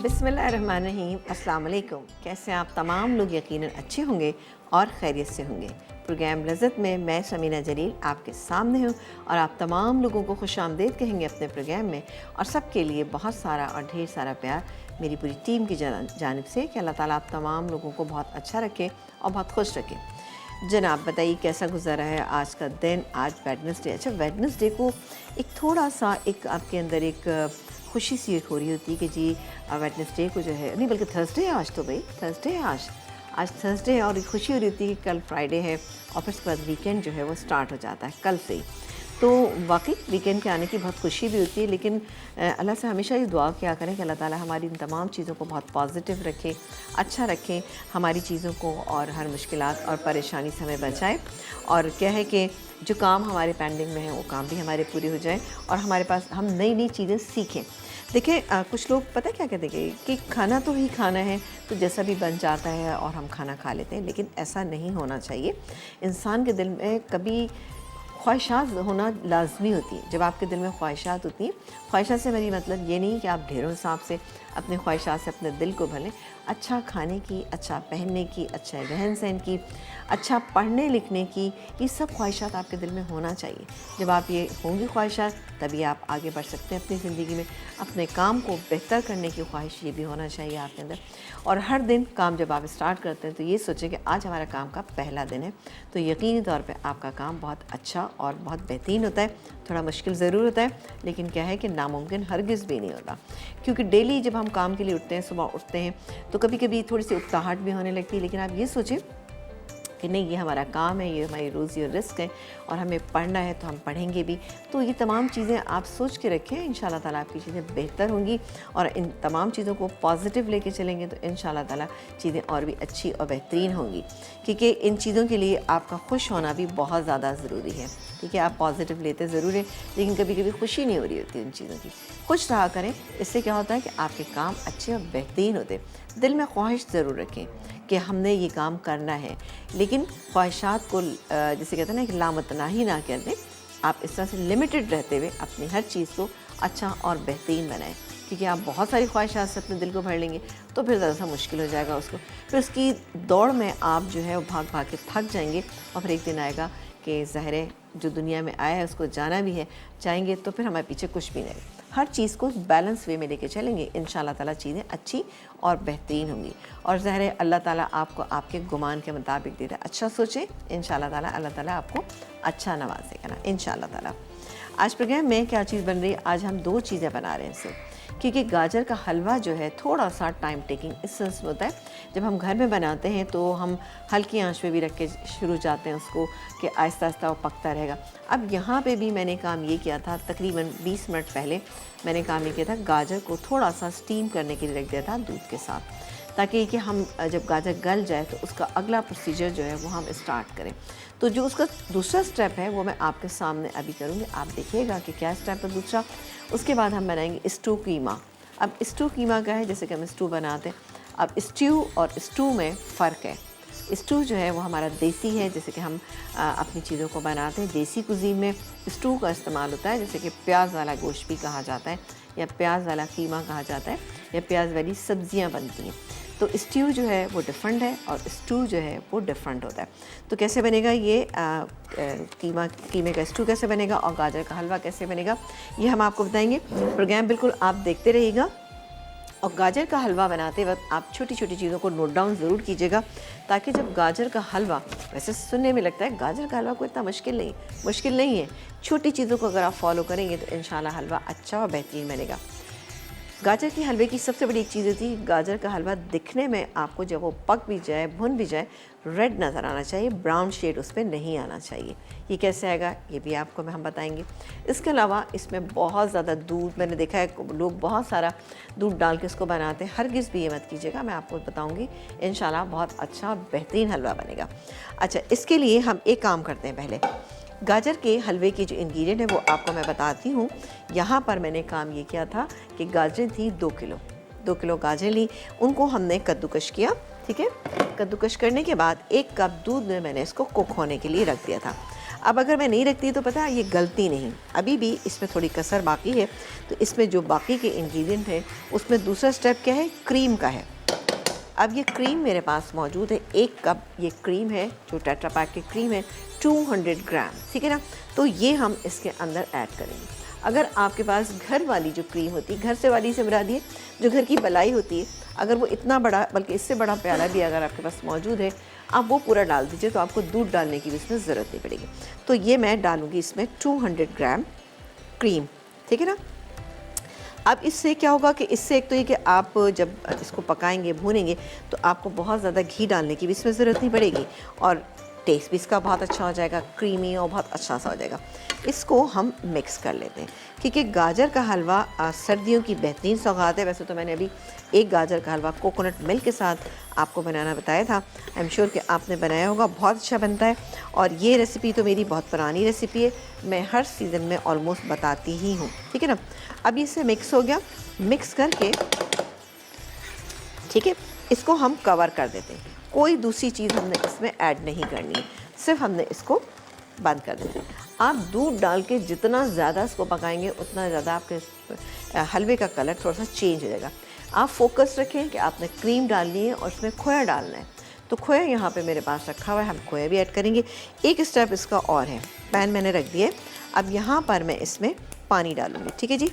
बिस्मिल्लाहिर्रहमानिर्रहीम, अस्सलाम वालेकुम। कैसे आप तमाम लोग यकीनन अच्छे होंगे और खैरियत से होंगे। प्रोग्राम लज़्ज़त में मैं समीना जलील आपके सामने हूँ और आप तमाम लोगों को खुशामदीद कहेंगे अपने प्रोग्राम में, और सबके लिए बहुत सारा और ढेर सारा प्यार मेरी पूरी टीम की जानिब से कि अल्लाह ताला आप तमाम लोगों को बहुत अच्छा रखे और बहुत खुश रखे। जनाब बताइए कैसा गुज़रा है आज का दिन। आज वेडनेसडे। अच्छा, वेडनेसडे को एक थोड़ा सा एक आपके अंदर एक खुशी सी हो रही होती है कि जी वेडनेसडे को जो है, नहीं बल्कि थर्सडे है आज, तो भाई थर्सडे है आज थर्सडे है, और एक खुशी हो रही होती है कि कल फ्राइडे है और फिर उसके बाद वीकेंड जो है वो स्टार्ट हो जाता है कल से ही। तो वाकई वीकेंड के आने की बहुत खुशी भी होती है, लेकिन अल्लाह से हमेशा ये दुआ किया करें कि अल्लाह ताला हमारी इन तमाम चीज़ों को बहुत पॉजिटिव रखे, अच्छा रखें हमारी चीज़ों को, और हर मुश्किलात और परेशानी से हमें बचाए। और क्या है कि जो काम हमारे पेंडिंग में है वो काम भी हमारे पूरे हो जाए और हमारे पास हम नई नई चीज़ें सीखें। देखिए कुछ लोग पता क्या कहते हैं कि खाना तो ही खाना है, तो जैसा भी बन जाता है और हम खाना खा लेते हैं, लेकिन ऐसा नहीं होना चाहिए। इंसान के दिल में कभी ख्वाहिशात होना लाजमी होती है। जब आपके दिल में ख्वाहिशात होती हैं, ख्वाहिशात से मेरी मतलब ये नहीं कि आप ढेरों हिसाब से अपने ख्वाहिशात से अपने दिल को भरें। अच्छा खाने की, अच्छा पहनने की, अच्छा रहन सहन की, अच्छा पढ़ने लिखने की, ये सब ख्वाहिशात आपके दिल में होना चाहिए। जब आप ये होंगी ख्वाहिशात, तभी आप आगे बढ़ सकते हैं अपनी ज़िंदगी में। अपने काम को बेहतर करने की ख्वाहिश ये भी होना चाहिए आपके अंदर। और हर दिन काम जब आप स्टार्ट करते हैं तो ये सोचें कि आज हमारा काम का पहला दिन है, तो यकीनी तौर पे आपका काम बहुत अच्छा और बहुत बेहतरीन होता है। थोड़ा मुश्किल ज़रूर होता है, लेकिन क्या है कि नामुमकिन हरगिज़ भी नहीं होता, क्योंकि डेली जब हम काम के लिए उठते हैं, सुबह उठते हैं, तो कभी कभी थोड़ी सी उकताहट भी होने लगती है। लेकिन आप ये सोचें कि नहीं, ये हमारा काम है, ये हमारी रोज़ी और रिस्क है, और हमें पढ़ना है तो हम पढ़ेंगे भी। तो ये तमाम चीज़ें आप सोच के रखें, इंशाल्लाह ताला आपकी चीज़ें बेहतर होंगी, और इन तमाम चीज़ों को पॉजिटिव लेके चलेंगे तो इंशाल्लाह ताला चीज़ें और भी अच्छी और बेहतरीन होंगी। क्योंकि इन चीज़ों के लिए आपका खुश होना भी बहुत ज़्यादा ज़रूरी है। ठीक है, आप पॉजिटिव लेते ज़रूर है, लेकिन कभी कभी खुशी नहीं हो रही होती उन चीज़ों की। खुश रहा करें, इससे क्या होता है कि आपके काम अच्छे और बेहतरीन होते। दिल में ख्वाहिश ज़रूर रखें कि हमने ये काम करना है, लेकिन ख्वाहिशात को जिसे कहते हैं ना कि लामतनाही ना कर दें। आप इस तरह से लिमिटेड रहते हुए अपनी हर चीज़ को अच्छा और बेहतरीन बनाएं, क्योंकि आप बहुत सारी ख्वाहिशात से अपने दिल को भर लेंगे तो फिर ज़रा सा मुश्किल हो जाएगा उसको। फिर उसकी दौड़ में आप जो है वो भाग भाग के थक जाएंगे, और फिर एक दिन आएगा कि ज़हरे जो दुनिया में आया है उसको जाना भी है, जाएंगे तो फिर हमारे पीछे कुछ भी नहीं। हर चीज़ को बैलेंस वे में लेके चलेंगे, इंशाल्लाह ताला चीज़ें अच्छी और बेहतरीन होंगी। और ज़ाहिर है अल्लाह ताला आपको आपके गुमान के मुताबिक दे रहा है। अच्छा सोचें, इंशाल्लाह ताला अल्लाह ताला आपको अच्छा नवाजेगा ना, इंशाल्लाह ताला। आज प्रोग्राम में क्या चीज़ बन रही है, आज हम दो चीज़ें बना रहे हैं सिर्फ, क्योंकि गाजर का हलवा जो है थोड़ा सा टाइम टेकिंग इस सेंस में होता है। जब हम घर में बनाते हैं तो हम हल्की आंच पे भी रख के शुरू जाते हैं उसको, कि आहिस्ता आहिस्ता वो पकता रहेगा। अब यहाँ पे भी मैंने काम ये किया था, तकरीबन 20 मिनट पहले मैंने काम ये किया था, गाजर को थोड़ा सा स्टीम करने के लिए रख दिया था दूध के साथ, ताकि कि हम जब गाजर गल जाए तो उसका अगला प्रोसीजर जो है वो हम स्टार्ट करें। तो जो उसका दूसरा स्टेप है वो मैं आपके सामने अभी करूँगी, आप देखिएगा कि क्या स्टेप है दूसरा। उसके बाद हम बनाएंगे स्टू कीमा। अब स्टू कीमा क्या है, जैसे कि हम स्टू बनाते हैं। अब स्ट्यू और स्टू में फ़र्क है। स्टू जो है वो हमारा देसी है, जैसे कि हम अपनी चीज़ों को बनाते हैं। देसी कुज़ीन में स्टू का इस्तेमाल होता है, जैसे कि प्याज वाला गोश्त भी कहा जाता है, या प्याज वाला कीमा कहा जाता है, या प्याज वाली सब्ज़ियाँ बनती हैं। तो स्ट्यू जो है वो डिफरेंट है और स्टू जो है वो डिफरेंट होता है। तो कैसे बनेगा ये कीमे का स्टू कैसे बनेगा और गाजर का हलवा कैसे बनेगा, ये हम आपको बताएंगे। प्रोग्राम बिल्कुल आप देखते रहिएगा। और गाजर का हलवा बनाते वक्त आप छोटी छोटी चीज़ों को नोट डाउन ज़रूर कीजिएगा, ताकि जब गाजर का हलवा, वैसे सुनने में लगता है गाजर का हलवा कोई इतना मुश्किल नहीं है। छोटी चीज़ों को अगर आप फॉलो करेंगे तो इंशाल्लाह हलवा अच्छा और बेहतरीन बनेगा। गाजर के हलवे की सबसे बड़ी एक चीज़ होती है, गाजर का हलवा दिखने में आपको जब वो पक भी जाए, भुन भी जाए, रेड नज़र आना चाहिए, ब्राउन शेड उस पर नहीं आना चाहिए। ये कैसे आएगा ये भी आपको हम बताएंगे। इसके अलावा इसमें बहुत ज़्यादा दूध, मैंने देखा है लोग बहुत सारा दूध डाल के इसको बनाते हैं, हरगिज़ भी ये मत कीजिएगा, मैं आपको बताऊँगी। इंशाल्लाह बहुत अच्छा बेहतरीन हलवा बनेगा। अच्छा, इसके लिए हम एक काम करते हैं, पहले गाजर के हलवे की जो इंग्रेडिएंट है वो आपको मैं बताती हूँ। यहाँ पर मैंने काम ये किया था कि गाजर थी 2 किलो गाजर ली, उनको हमने कद्दूकश किया। ठीक है, कद्दूकश करने के बाद 1 कप दूध में मैंने इसको कुक होने के लिए रख दिया था। अब अगर मैं नहीं रखती तो पता है ये गलती नहीं, अभी भी इसमें थोड़ी कसर बाकी है। तो इसमें जो बाकी के इंग्रेडिएंट हैं उसमें दूसरा स्टेप क्या है, क्रीम का है। अब ये क्रीम मेरे पास मौजूद है, 1 कप ये क्रीम है, जो टेट्रा पैक की क्रीम है, 200 ग्राम, ठीक है ना। तो ये हम इसके अंदर ऐड करेंगे। अगर आपके पास घर वाली जो क्रीम होती है, घर से वाली से मुराद है जो घर की बलाई होती है, अगर वो इतना बड़ा बल्कि इससे बड़ा प्याला भी अगर आपके पास मौजूद है, आप वो पूरा डाल दीजिए, तो आपको दूध डालने की भी इसमें ज़रूरत नहीं पड़ेगी। तो ये मैं डालूँगी इसमें 200 ग्राम क्रीम, ठीक है ना। अब इससे क्या होगा कि इससे एक तो ये कि आप जब इसको पकाएंगे, भूनेंगे, तो आपको बहुत ज़्यादा घी डालने की भी इसमें ज़रूरत नहीं पड़ेगी और टेस्ट भी इसका बहुत अच्छा हो जाएगा, क्रीमी और बहुत अच्छा सा हो जाएगा। इसको हम मिक्स कर लेते हैं, क्योंकि गाजर का हलवा सर्दियों की बेहतरीन सौगात है। वैसे तो मैंने अभी एक गाजर का हलवा कोकोनट मिल्क के साथ आपको बनाना बताया था, आई एम श्योर कि आपने बनाया होगा, बहुत अच्छा बनता है। और ये रेसिपी तो मेरी बहुत पुरानी रेसिपी है, मैं हर सीज़न में ऑलमोस्ट बताती ही हूँ, ठीक है ना। अब इससे मिक्स हो गया, मिक्स करके ठीक है, इसको हम कवर कर देते हैं। कोई दूसरी चीज़ हमने इसमें ऐड नहीं करनी है, सिर्फ हमने इसको बंद कर देना है। आप दूध डाल के जितना ज़्यादा इसको पकाएंगे उतना ज़्यादा आपके हलवे का कलर थोड़ा सा चेंज हो जाएगा। आप फोकस रखें कि आपने क्रीम डालनी है और इसमें खोया डालना है। तो खोया यहाँ पे मेरे पास रखा हुआ है, हम खोया भी ऐड करेंगे। एक स्टेप इसका और है, पैन मैंने रख दिया है। अब यहाँ पर मैं इसमें पानी डालूँगी, ठीक है जी।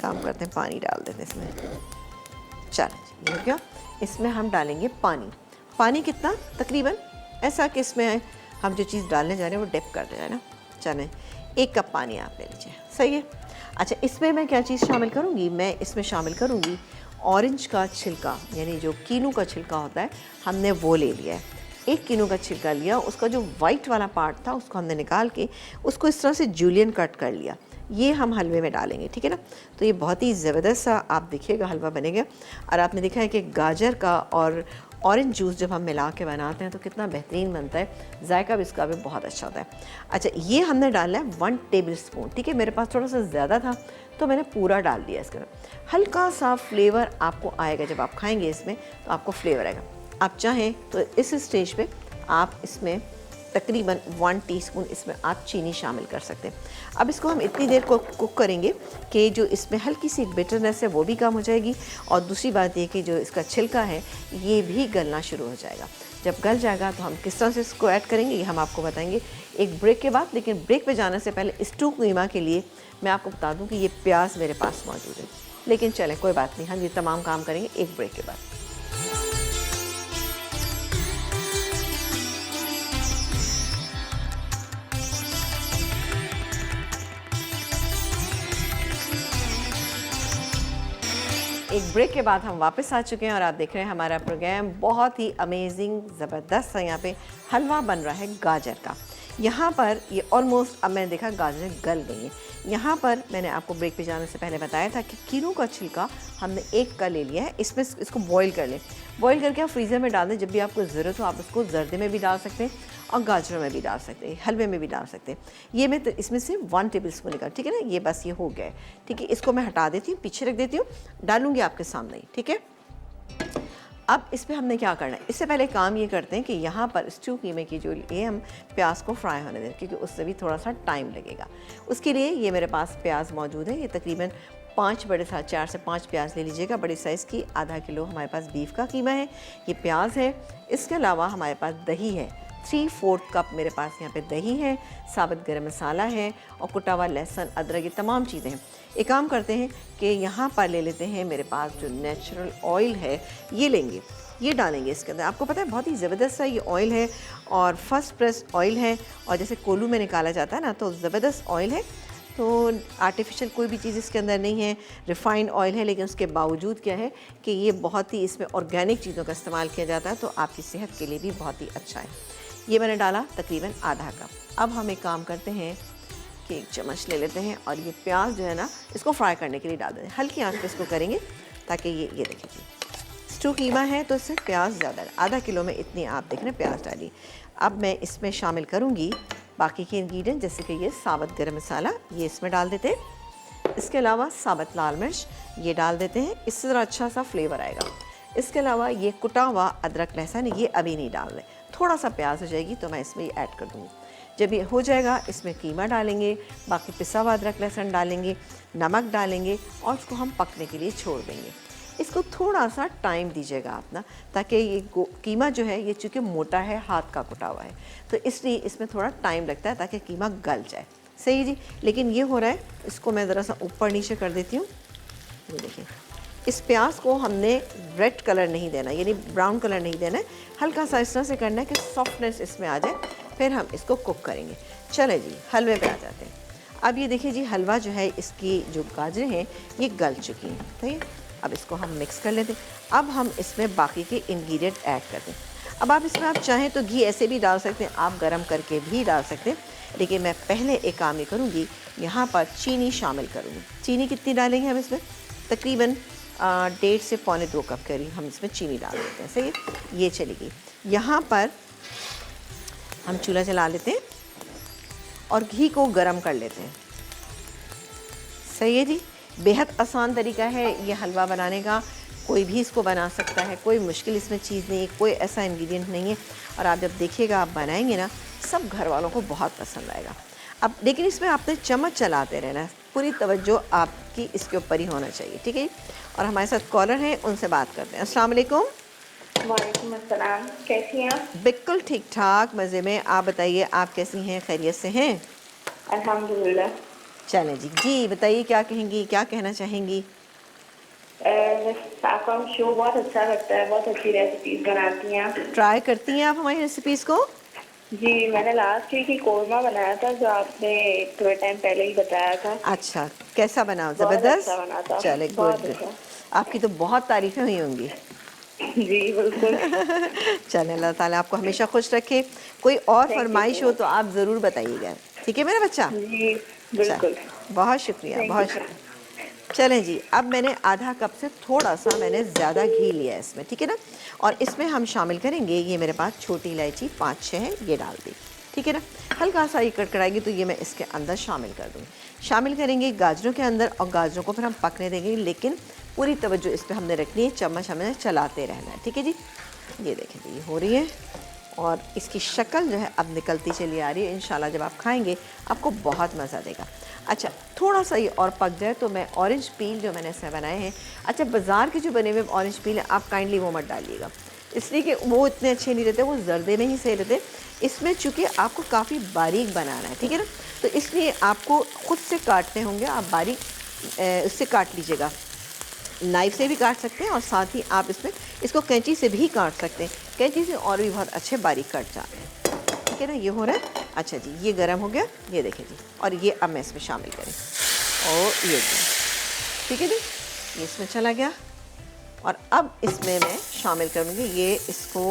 काम करते हैं, पानी डाल देते हैं इसमें। चलो ये हो गया, इसमें हम डालेंगे पानी। पानी कितना, तकरीबन ऐसा कि इसमें हम जो चीज़ डालने जा रहे हैं वो डिप कर दें, है ना। चलें, 1 कप पानी आप ले लीजिए, सही है। अच्छा, इसमें मैं क्या चीज़ शामिल करूँगी, मैं इसमें शामिल करूँगी ऑरेंज का छिलका, यानी जो कीनू का छिलका होता है, हमने वो ले लिया है। 1 कीनू का छिलका लिया, उसका जो वाइट वाला पार्ट था उसको हमने निकाल के उसको इस तरह से जूलियन कट कर लिया। ये हम हलवे में डालेंगे, ठीक है ना। तो ये बहुत ही ज़बरदस्त सा आप देखिएगा हलवा बनेगा। और आपने देखा है कि गाजर का और ऑरेंज जूस जब हम मिला के बनाते हैं तो कितना बेहतरीन बनता है, जायका भी इसका भी बहुत अच्छा होता है। अच्छा, ये हमने डालना है 1 टेबल स्पून, ठीक है। मेरे पास थोड़ा सा ज़्यादा था तो मैंने पूरा डाल दिया इसके अंदर। हल्का सा फ्लेवर आपको आएगा जब आप खाएंगे इसमें, तो आपको फ्लेवर आएगा। आप चाहें तो इस स्टेज पे आप इसमें तकरीबन 1 टीस्पून इसमें आप चीनी शामिल कर सकते हैं। अब इसको हम इतनी देर को कुक करेंगे कि जो इसमें हल्की सी बिटरनेस है वो भी कम हो जाएगी, और दूसरी बात ये कि जो इसका छिलका है ये भी गलना शुरू हो जाएगा। जब गल जाएगा तो हम किस तरह से इसको ऐड करेंगे ये हम आपको बताएंगे एक ब्रेक के बाद। लेकिन ब्रेक पे जाने से पहले स्टू कीमा के लिए मैं आपको बता दूँ कि ये प्याज मेरे पास मौजूद है। लेकिन चलें, कोई बात नहीं, हम ये तमाम काम करेंगे एक ब्रेक के बाद। एक ब्रेक के बाद हम वापस आ चुके हैं और आप देख रहे हैं हमारा प्रोग्राम बहुत ही अमेजिंग ज़बरदस्त है। यहाँ पे हलवा बन रहा है गाजर का। यहाँ पर ये ऑलमोस्ट, अब मैंने देखा गाजरें गल गई हैं। यहाँ पर मैंने आपको ब्रेक पे जाने से पहले बताया था कि कीनू का छिलका हमने 1 का ले लिया है। इसमें इसको बॉईल कर लें, बॉईल करके आप फ्रीज़र में डाल दें। जब भी आपको ज़रूरत हो आप उसको जर्दे में भी डाल सकते हैं और गाजरों में भी डाल सकते हैं, हलवे में भी डाल सकते हैं। ये मैं तो इसमें से 1 टेबल स्पून निकाल, ठीक है ना। ये बस ये हो गया है, ठीक है। इसको मैं हटा देती हूँ, पीछे रख देती हूँ, डालूँगी आपके सामने ही, ठीक है। अब इस पर हमने क्या करना है, इससे पहले काम ये करते हैं कि यहाँ पर स्टू कीमे की जो ये हम प्याज को फ्राई होने दें, क्योंकि उससे भी थोड़ा सा टाइम लगेगा। उसके लिए ये मेरे पास प्याज मौजूद है, ये तकरीबन 5 बड़े 4 से 5 प्याज ले लीजिएगा, बड़ी साइज़ की। आधा किलो हमारे पास बीफ का कीमा है, ये प्याज है। इसके अलावा हमारे पास दही है, 3/4 कप मेरे पास यहाँ पे दही है, साबुत गरम मसाला है और कुटा हुआ लहसुन, अदरक, ये तमाम चीज़ें हैं। एक काम करते हैं कि यहाँ पर ले लेते हैं, मेरे पास जो नेचुरल ऑयल है ये लेंगे, ये डालेंगे इसके अंदर। आपको पता है बहुत ही ज़बरदस्त सा ये ऑयल है और फर्स्ट प्रेस ऑयल है, और जैसे कोलू में निकाला जाता है ना, तो ज़बरदस्त ऑयल है। तो आर्टिफिशियल कोई भी चीज़ इसके अंदर नहीं है, रिफ़ाइंड ऑयल है, लेकिन उसके बावजूद क्या है कि ये बहुत ही इसमें ऑर्गेनिक चीज़ों का इस्तेमाल किया जाता है, तो आपकी सेहत के लिए भी बहुत ही अच्छा है। ये मैंने डाला तकरीबन आधा कप। अब हम एक काम करते हैं कि 1 चम्मच ले लेते हैं और ये प्याज जो है ना, इसको फ्राई करने के लिए डाल देते हैं। हल्की आंच पे इसको करेंगे ताकि ये देखिए स्टू कीमा है तो इससे प्याज ज़्यादा है। आधा किलो में इतनी आप देख रहे हैं प्याज डाली। अब मैं इसमें शामिल करूँगी बाकी के इंग्रेडिएंट, जैसे कि ये साबुत गरम मसाला, ये इसमें डाल देते हैं। इसके अलावा साबुत लाल मिर्च ये डाल देते हैं, इससे ज़रा अच्छा सा फ्लेवर आएगा। इसके अलावा ये कुटा हुआ अदरक लहसुन ये अभी नहीं डाल रहे, थोड़ा सा प्याज हो जाएगी तो मैं इसमें ये ऐड कर दूँगी। जब ये हो जाएगा इसमें कीमा डालेंगे, बाकी पिसा हुआ अदरक लहसुन डालेंगे, नमक डालेंगे और उसको हम पकने के लिए छोड़ देंगे। इसको थोड़ा सा टाइम दीजिएगा आप ना, ताकि ये कीमा जो है ये चूँकि मोटा है, हाथ का कुटा हुआ है, तो इसलिए इसमें थोड़ा टाइम लगता है ताकि कीमा गल जाए। सही जी। लेकिन ये हो रहा है, इसको मैं ज़रा सा ऊपर नीचे कर देती हूँ। ये देखिए, इस प्याज को हमने रेड कलर नहीं देना, यानी ब्राउन कलर नहीं देना है, हल्का सा इस तरह से करना है कि सॉफ्टनेस इसमें आ जाए, फिर हम इसको कुक करेंगे। चले जी, हलवे पे आ जाते हैं। अब ये देखिए जी, हलवा जो है, इसकी जो गाजरें हैं ये गल चुकी हैं। सही है, अब इसको हम मिक्स कर लेते हैं। अब हम इसमें बाकी के इंग्रेडिएंट ऐड करते हैं। अब आप इसमें आप चाहें तो घी ऐसे भी डाल सकते हैं, आप गरम करके भी डाल सकते हैं, लेकिन मैं पहले एक काम ये करूँगी, यहाँ पर चीनी शामिल करूँगी। चीनी कितनी डालेंगे हम इसमें? तकरीबन 1.5 से पौने 2 कप करीब हम इसमें चीनी डाल देते हैं। सही है, ये चलेगी। यहाँ पर हम चूल्हा जला लेते हैं और घी को गरम कर लेते हैं। सही है जी। बेहद आसान तरीका है ये हलवा बनाने का, कोई भी इसको बना सकता है, कोई मुश्किल इसमें चीज़ नहीं है, कोई ऐसा इंग्रेडिएंट नहीं है। और आप जब देखिएगा, आप बनाएंगे ना, सब घर वालों को बहुत पसंद आएगा। अब लेकिन इसमें आपने चम्मच चलाते रहना है, पूरी तवज्जो आपकी इसके ऊपर ही होना चाहिए, ठीक है। और हमारे साथ कॉलर हैं, उनसे बात करते हैं। अस्सलाम वालेकुम। वालेकुम अस्सलाम, कैसी हैं आप? बिल्कुल ठीक ठाक, मज़े में। आप बताइए, आप कैसी हैं, खैरियत से हैं? अल्हम्दुलिल्लाह। चलें जी, जी बताइए, क्या कहेंगी, क्या कहना चाहेंगी? आपका शो बहुत अच्छा लगता है, बहुत अच्छी रेसिपीज बनाती हैं आप। ट्राई करती हैं आप हमारी रेसिपीज़ को? जी, मैंने लास्ट वीक ही कोरमा बनाया था, जो आपने थोड़े टाइम पहले ही बताया था। अच्छा, कैसा बना? बहुत ज़बरदस्त। अच्छा बना था, चले, गुड बहुत गुड। अच्छा। आपकी तो बहुत तारीफ़ें हुई होंगी। जी बिल्कुल। चलें, अल्लाह ताला आपको हमेशा खुश रखे। कोई और Thank you फरमाइश so हो much। तो आप ज़रूर बताइएगा, ठीक है मेरा बच्चा? जी बिल्कुल। चल, बहुत शुक्रिया, Thank बहुत you। शुक्रिया। चलें जी, अब मैंने आधा कप से थोड़ा सा मैंने ज़्यादा घी लिया है इसमें, ठीक है ना। और इसमें हम शामिल करेंगे, ये मेरे पास छोटी इलायची 5-6 है, ये डाल दी, ठीक है ना। हल्का सा ये कड़कड़ाएगी तो ये मैं इसके अंदर शामिल कर दूँगी। शामिल करेंगे गाजरों के अंदर, और गाजरों को फिर हम पकने देंगे, लेकिन पूरी तवज्जो इस पर हमने रखनी है, चम्मच हमें चलाते रहना है, ठीक है जी। ये देखें जी, ये हो रही है और इसकी शक्ल जो है अब निकलती चली आ रही है। इंशाल्लाह जब आप खाएंगे आपको बहुत मज़ा देगा। अच्छा, थोड़ा सा ये और पक जाए तो मैं ऑरेंज पील जो मैंने इसमें बनाए हैं, अच्छा बाज़ार के जो बने हुए ऑरेंज पील हैं, आप काइंडली वो मत डालिएगा, इसलिए कि वो इतने अच्छे नहीं रहते, वो जर्दे में ही सही रहते। इसमें चूँकि आपको काफ़ी बारीक बनाना है, ठीक है ना, तो इसलिए आपको ख़ुद से काटने होंगे। आप बारीक उससे काट लीजिएगा, नाइफ़ से भी काट सकते हैं, और साथ ही आप इसको कैंची से भी काट सकते हैं। कैंची से और भी बहुत अच्छे बारीक कट जाते हैं, ठीक है ना। ये हो रहा है। अच्छा जी, ये गर्म हो गया, ये देखें जी, और ये अब मैं इसमें शामिल करें, और ये जी, ठीक है जी, ये इसमें चला गया। और अब इसमें मैं शामिल करूँगी, ये इसको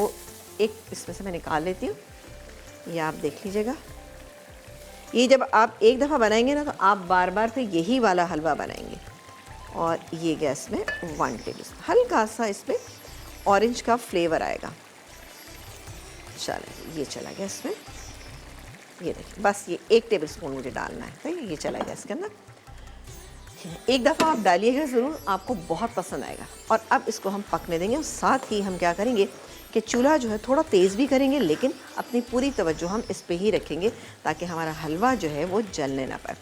एक इसमें से मैं निकाल लेती हूँ, ये आप देख लीजिएगा। ये जब आप एक दफ़ा बनाएंगे ना, तो आप बार बार फिर यही वाला हलवा बनाएंगे। और ये गैस में 1 टेबलस्पून, हल्का सा इसमें ऑरेंज का फ्लेवर आएगा। चलिए, ये चला गया इसमें, ये देखिए, बस ये 1 टेबलस्पून मुझे डालना है, तो ये चला गया इसके अंदर। एक दफ़ा आप डालिएगा ज़रूर, आपको बहुत पसंद आएगा। और अब इसको हम पकने देंगे, और साथ ही हम क्या करेंगे कि चूल्हा जो है थोड़ा तेज़ भी करेंगे, लेकिन अपनी पूरी तवज्जो हम इस पे ही रखेंगे, ताकि हमारा हलवा जो है वो जलने ना पाए।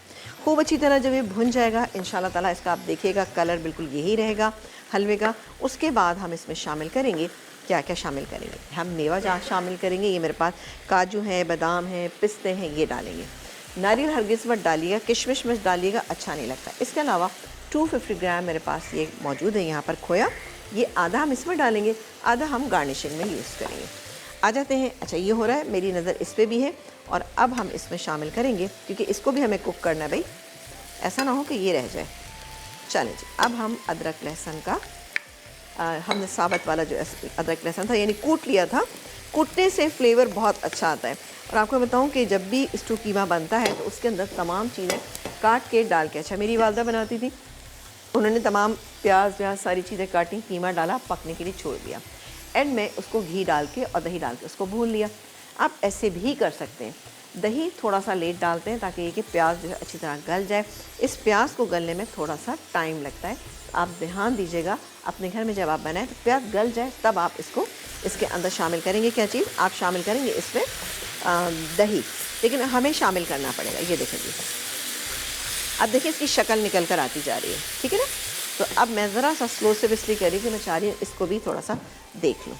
खूब अच्छी तरह जब ये भुन जाएगा, इंशाल्लाह ताला इसका आप देखिएगा कलर बिल्कुल यही रहेगा हलवे का। उसके बाद हम इसमें शामिल करेंगे, क्या क्या शामिल करेंगे, हम मेवा शामिल करेंगे। ये मेरे पास काजू हैं, बादाम हैं, पिस्ते हैं, ये डालेंगे। नारियल हरगिज़ मत डालिएगा, किशमिश मत डालिएगा, अच्छा नहीं लगता। इसके अलावा 250 ग्राम मेरे पास ये मौजूद है यहाँ पर खोया, ये आधा हम इसमें डालेंगे, आधा हम गार्निशिंग में यूज़ करेंगे। आ जाते हैं। अच्छा, ये हो रहा है, मेरी नज़र इस पर भी है। और अब हम इसमें शामिल करेंगे, क्योंकि इसको भी हमें कुक करना है भाई, ऐसा ना हो कि ये रह जाए। चलें जी, अब हम अदरक लहसुन का हमने साबुत वाला जो अदरक लहसुन था, यानी कूट लिया था। कूटने से फ्लेवर बहुत अच्छा आता है। और आपको बताऊं कि जब भी स्टू कीमा बनता है तो उसके अंदर तमाम चीज़ें काट के डाल के, अच्छा मेरी वालदा बनाती थी, उन्होंने तमाम प्याज व्याज सारी चीज़ें काटी, कीमा डाला, पकने के लिए छोड़ दिया, एंड में उसको घी डाल के और दही डाल के उसको भून लिया। आप ऐसे भी कर सकते हैं, दही थोड़ा सा लेट डालते हैं ताकि ये कि प्याज जो है अच्छी तरह गल जाए। इस प्याज को गलने में थोड़ा सा टाइम लगता है, आप ध्यान दीजिएगा अपने घर में जब आप बनाएं तो प्याज गल जाए, तब आप इसको इसके अंदर शामिल करेंगे। क्या चीज़ आप शामिल करेंगे इसमें? दही। लेकिन हमें शामिल करना पड़ेगा। ये देखें जी, अब देखिए इसकी शक्ल निकल कर आती जा रही है, ठीक है ना। तो अब मैं ज़रा सा स्लो से इसलिए करी कि मैं चाह रही हूँ इसको भी थोड़ा सा देख लूँ।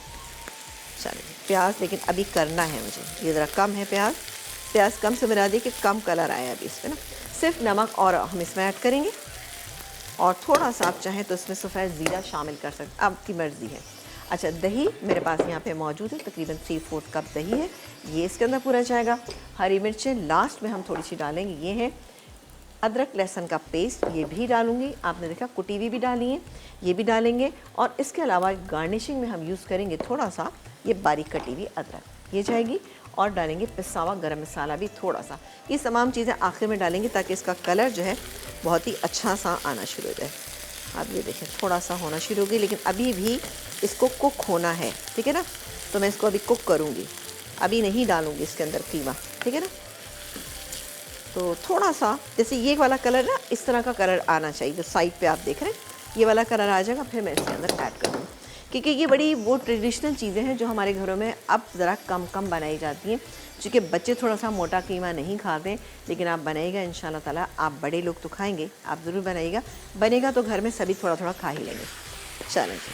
चलिए प्याज लेकिन अभी करना है मुझे, ये ज़रा कम है प्याज कम से बना दी कि कम कलर आया अभी इस पर ना। सिर्फ नमक और हम इसमें ऐड करेंगे, और थोड़ा सा आप चाहें तो इसमें सफ़ेद ज़ीरा शामिल कर सकते, आपकी मर्ज़ी है। अच्छा, दही मेरे पास यहाँ पे मौजूद है, तकरीबन 3/4 कप दही है, ये इसके अंदर पूरा जाएगा। हरी मिर्चें लास्ट में हम थोड़ी सी डालेंगे, ये है। अदरक लहसुन का पेस्ट ये भी डालूंगी, आपने देखा कुटी हुई भी डाली है, ये भी डालेंगे। और इसके अलावा गार्निशिंग में हम यूज़ करेंगे थोड़ा सा ये बारीक कटी हुई अदरक, ये जाएगी। और डालेंगे पिसा हुआ गरम मसाला भी थोड़ा सा। ये तमाम चीज़ें आखिर में डालेंगे ताकि इसका कलर जो है बहुत ही अच्छा सा आना शुरू हो जाए। आप ये देखें थोड़ा सा होना शुरू हो गई, लेकिन अभी भी इसको कुक होना है, ठीक है ना। तो मैं इसको अभी कुक करूँगी, अभी नहीं डालूँगी इसके अंदर कीमा, ठीक है ना। तो थोड़ा सा जैसे ये वाला कलर ना, इस तरह का कलर आना चाहिए, जो साइड पे आप देख रहे हैं ये वाला कलर आ जाएगा, फिर मैं इसके अंदर ऐड करूँगी। क्योंकि ये बड़ी वो ट्रेडिशनल चीज़ें हैं जो हमारे घरों में अब ज़रा कम बनाई जाती हैं, क्योंकि बच्चे थोड़ा सा मोटा कीमा नहीं खाते। लेकिन आप बनाइएगा इंशाल्लाह ताला, आप बड़े लोग तो खाएंगे, आप ज़रूर बनाइएगा, बनेगा तो घर में सभी थोड़ा थोड़ा खा ही लेंगे। चलें जी,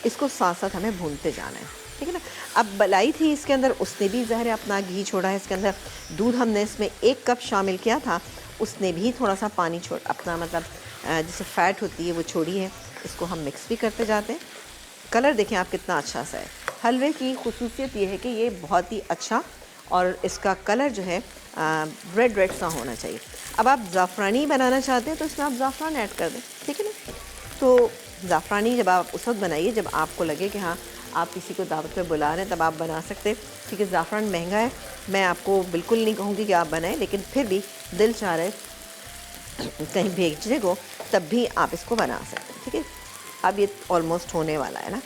इसको साथ साथ हमें भूनते जाना है, ठीक है ना। अब मलाई थी इसके अंदर, उसने भी ज़ाहिर अपना घी छोड़ा है इसके अंदर। दूध हमने इसमें 1 कप शामिल किया था, उसने भी थोड़ा सा पानी छोड़ अपना मतलब जैसे फ़ैट होती है वो छोड़ी है। इसको हम मिक्स भी करते जाते हैं। कलर देखें आप कितना अच्छा सा है। हलवे की खुसूसियत ये है कि ये बहुत ही अच्छा, और इसका कलर जो है रेड सा होना चाहिए। अब आप ज़ाफ़रानी बनाना चाहते हैं तो इसमें आप ज़ाफ़रान ऐड कर दें, ठीक है ना। तो ज़ाफ़रानी जब आप उस वक्त बनाइए जब आपको लगे कि हाँ आप किसी को दावत पे बुला रहे हैं, तब आप बना सकते हैं, क्योंकि ज़ाफ़रान महंगा है। मैं आपको बिल्कुल नहीं कहूँगी कि आप बनाएं, लेकिन फिर भी दिल चाह रहे कहीं भेजने को, तब भी आप इसको बना सकते हैं, ठीक है। अब ये ऑलमोस्ट होने वाला है ना।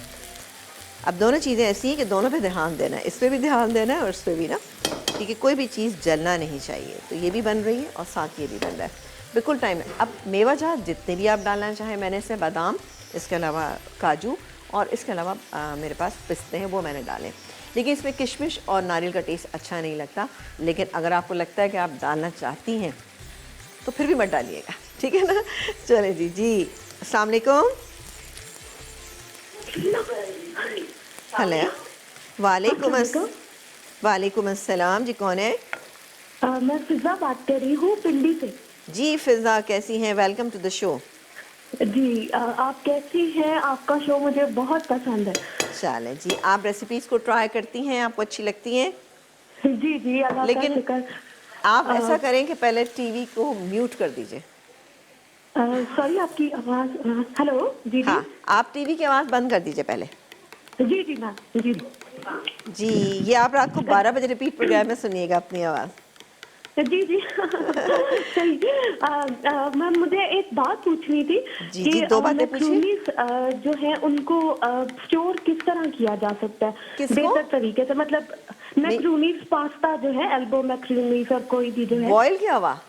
अब दोनों चीज़ें ऐसी हैं कि दोनों पे ध्यान देना है, इस पर भी ध्यान देना है और इस पर भी ना, क्योंकि कोई भी चीज़ जलना नहीं चाहिए। तो ये भी बन रही है और साथ ये भी बन रहा है, बिल्कुल टाइम है। अब मेवा जात जितने भी आप डालना चाहें, मैंने इसमें बादाम, इसके अलावा काजू, और इसके अलावा मेरे पास पिस्ते हैं, वो मैंने डाले। लेकिन इसमें किशमिश और नारियल का टेस्ट अच्छा नहीं लगता, लेकिन अगर आपको लगता है कि आप डालना चाहती हैं तो फिर भी मत डालिएगा, ठीक है ना। चलें जी, अस्सलाम वालेकुम। हेलो, वालेकुम अस्सलाम जी, कौन है? मैं फिजा बात कर रही हूँ पिंडी से। जी फिजा, कैसी हैं? Welcome to the show. जी आप कैसी हैं? आपका शो मुझे बहुत पसंद है। चलें जी, आप रेसिपीज़ को ट्राई करती हैं, आपको अच्छी लगती हैं? जी जी, अल्लाह का लेकिन शुक्र। आप ऐसा करें कि पहले टीवी को म्यूट कर दीजिए। सॉरी, आपकी आवाज़। हेलो जी। हाँ, आप टीवी की आवाज़ बंद कर दीजिए पहले। जी जी मैम जी। जी, ये आप रात को 12 बजे रिपीट प्रोग्राम में सुनिएगा अपनी आवाज़। जी जी सही। मैम मुझे एक बात पूछनी थी जी कि जी, 2 बातें पूछिए। मैक्रोनीज जो है उनको स्टोर किस तरह किया जा सकता है किसको? बेहतर तरीके से? मतलब मैक्रोनीज पास्ता जो है, एल्बो मैक्रोनीज और कोई भी जो है। बॉयल किया हुआ?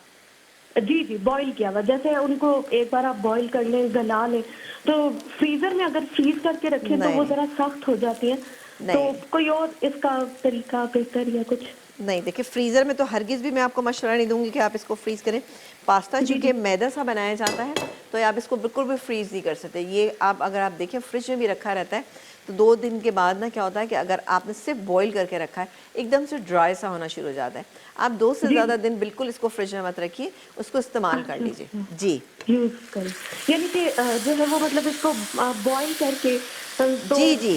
जी जी, बॉईल किया हुआ। जैसे उनको एक बार आप बॉईल कर लें, गला लें, तो फ्रीजर में अगर फ्रीज करके रखें तो वो जरा सख्त हो जाती है। तो कोई और इसका तरीका बेहतर या कुछ? नहीं, देखिए फ्रीज़र में तो हरगिज़ भी मैं आपको मशवरा नहीं दूंगी कि आप इसको फ्रीज़ करें। पास्ता चूँकि मैदा सा बनाया जाता है, तो आप इसको बिल्कुल भी फ्रीज़ नहीं कर सकते। ये आप अगर आप देखें फ्रिज में भी रखा रहता है, तो 2 दिन के बाद ना क्या होता है कि अगर आपने सिर्फ बॉईल करके रखा है, एकदम से ड्राई सा होना शुरू हो जाता है। आप 2 से ज़्यादा दिन बिल्कुल इसको फ्रिज में मत रखिए, उसको इस्तेमाल कर लीजिए। जी यूज करें, यानी कि जो है वो मतलब इसको बॉईल करके तो जी जी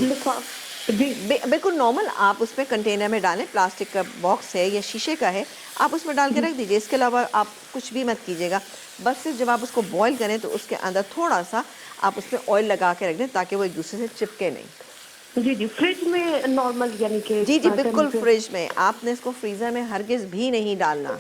जी बिल्कुल नॉर्मल आप उसमें कंटेनर में डालें, प्लास्टिक का बॉक्स है या शीशे का है, आप उसमें डाल के रख दीजिए। इसके अलावा आप कुछ भी मत कीजिएगा। बस सिर्फ जब आप उसको बॉईल करें तो उसके अंदर थोड़ा सा आप उसमें ऑयल लगा के रख दें ताकि वो एक दूसरे से चिपके नहीं। जी जी, फ्रिज में नॉर्मल यानी कि जी जी बिल्कुल फ्रिज में, आपने इसको फ्रीज़र में हरगिज़ भी नहीं डालना।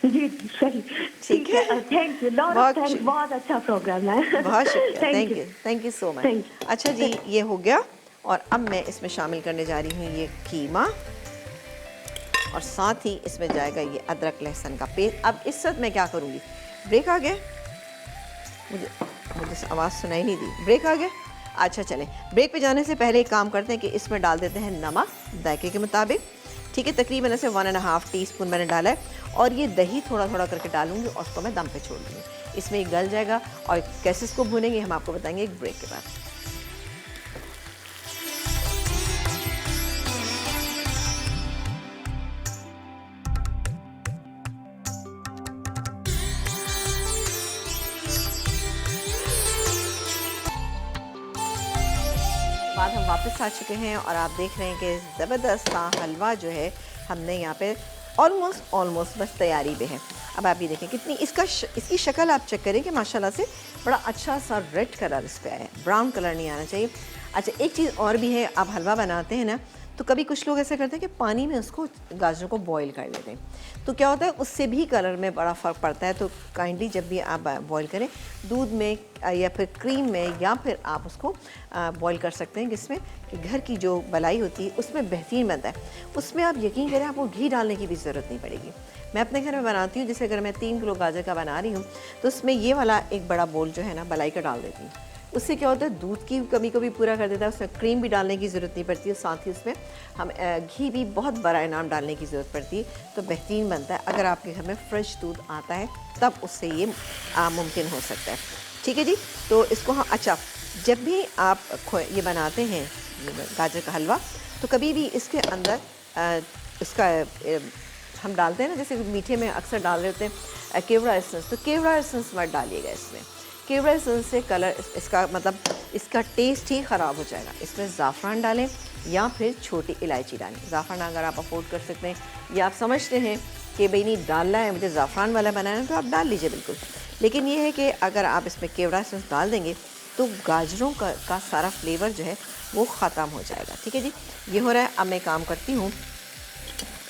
जी सही, ठीक है। थैंक यू, बहुत अच्छा प्रोग्राम है। बहुत शुक्रिया, थैंक यू सो मच। अच्छा जी, ये हो गया, और अब मैं इसमें शामिल करने जा रही हूँ ये कीमा, और साथ ही इसमें जाएगा ये अदरक लहसुन का पेस्ट। अब इस वक्त मैं क्या करूँगी, ब्रेक आ गया, मुझे आवाज़ सुनाई नहीं दी, ब्रेक आ गया। अच्छा चलें, ब्रेक पे जाने से पहले एक काम करते हैं कि इसमें डाल देते हैं नमक जायके के मुताबिक, ठीक है, तकरीबन ऐसे 1.5 टीस्पून मैंने डाला है। और ये दही थोड़ा थोड़ा करके डालूंगी और उसको मैं दम पे छोड़ दूँगी। इसमें ये गल जाएगा और कैसे इसको भूनेंगे हम आपको बताएंगे एक ब्रेक के बाद। बाद हम वापस आ चुके हैं और आप देख रहे हैं कि ज़बरदस्त सा हलवा जो है हमने यहाँ पे ऑलमोस्ट बस तैयारी पे है। अब आप ये देखें कितनी इसकी शक्ल आप चेक करें कि माशाल्लाह से बड़ा अच्छा सा रेड कलर इस पे आया है, ब्राउन कलर नहीं आना चाहिए। अच्छा, एक चीज़ और भी है, आप हलवा बनाते हैं ना तो कभी कुछ लोग ऐसा करते हैं कि पानी में उसको गाजरों को बॉईल कर लेते हैं, तो क्या होता है उससे भी कलर में बड़ा फ़र्क पड़ता है। तो काइंडली जब भी आप बॉईल करें दूध में या फिर क्रीम में, या फिर आप उसको बॉईल कर सकते हैं जिसमें कि घर की जो मलाई होती है उसमें बेहतरीन बनता है। उसमें आप यकीन करें आपको घी डालने की भी ज़रूरत नहीं पड़ेगी। मैं अपने घर में बनाती हूँ, जैसे अगर मैं 3 किलो गाजर का बना रही हूँ तो उसमें ये वाला एक बड़ा बोल जो है ना मलाई का डाल देती हूँ। उससे क्या होता है दूध की कमी को भी पूरा कर देता है, उसमें क्रीम भी डालने की ज़रूरत नहीं पड़ती है, साथ ही उसमें हम घी भी बहुत बड़ा इनाम डालने की ज़रूरत पड़ती है, तो बेहतरीन बनता है। अगर आपके घर में फ्रेश दूध आता है तब उससे ये मुमकिन हो सकता है। ठीक है जी, तो इसको हम अच्छा जब भी आप ये बनाते हैं गाजर का हलवा तो कभी भी इसके अंदर इसका हम डालते हैं ना, जैसे मीठे में अक्सर डाल देते हैं केवड़ा एसेंस, तो केवड़ा एसेंस मत डालिएगा इसमें। केवड़ा एसेंस से कलर इसका मतलब इसका टेस्ट ही ख़राब हो जाएगा। इसमें ज़ाफ़रान डालें या फिर छोटी इलायची डालें। ज़ाफ़रान अगर आप अफोर्ड कर सकते हैं या आप समझते हैं कि भाई नहीं डालना है मुझे ज़ाफ़रान वाला बनाना है तो आप डाल लीजिए बिल्कुल। लेकिन ये है कि अगर आप इसमें केवड़ा एसेंस डाल देंगे तो गाजरों का सारा फ्लेवर जो है वो ख़त्म हो जाएगा। ठीक है जी, ये हो रहा है। अब मैं काम करती हूँ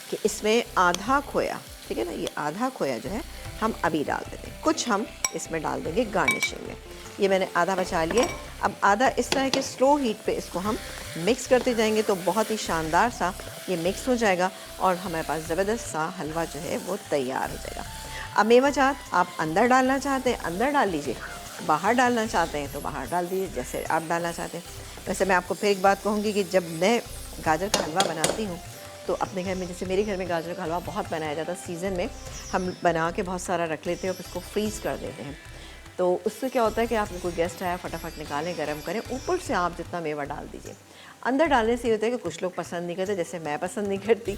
कि इसमें आधा खोया, ठीक है ना, ये आधा खोया जो है हम अभी डाल देते हैं, कुछ हम इसमें डाल देंगे गार्निशिंग में। ये मैंने आधा बचा लिया। अब आधा इस तरह के स्लो हीट पे इसको हम मिक्स करते जाएंगे तो बहुत ही शानदार सा ये मिक्स हो जाएगा और हमारे पास ज़बरदस्त सा हलवा जो है वो तैयार हो जाएगा। अब मेवा जात आप अंदर डालना चाहते हैं अंदर डाल लीजिए, बाहर डालना चाहते हैं तो बाहर डाल दीजिए, जैसे आप डालना चाहते हैं। वैसे मैं आपको फिर एक बात कहूँगी कि जब मैं गाजर का हलवा बनाती हूँ तो अपने घर में, जैसे मेरे घर में गाजर का हलवा बहुत बनाया जाता है, सीज़न में हम बना के बहुत सारा रख लेते हैं और उसको फ्रीज़ कर देते हैं। तो उससे क्या होता है कि आपको कोई गेस्ट आया फटाफट निकालें, गर्म करें, ऊपर से आप जितना मेवा डाल दीजिए। अंदर डालने से ये होता है कि कुछ लोग पसंद नहीं करते, जैसे मैं पसंद नहीं करती,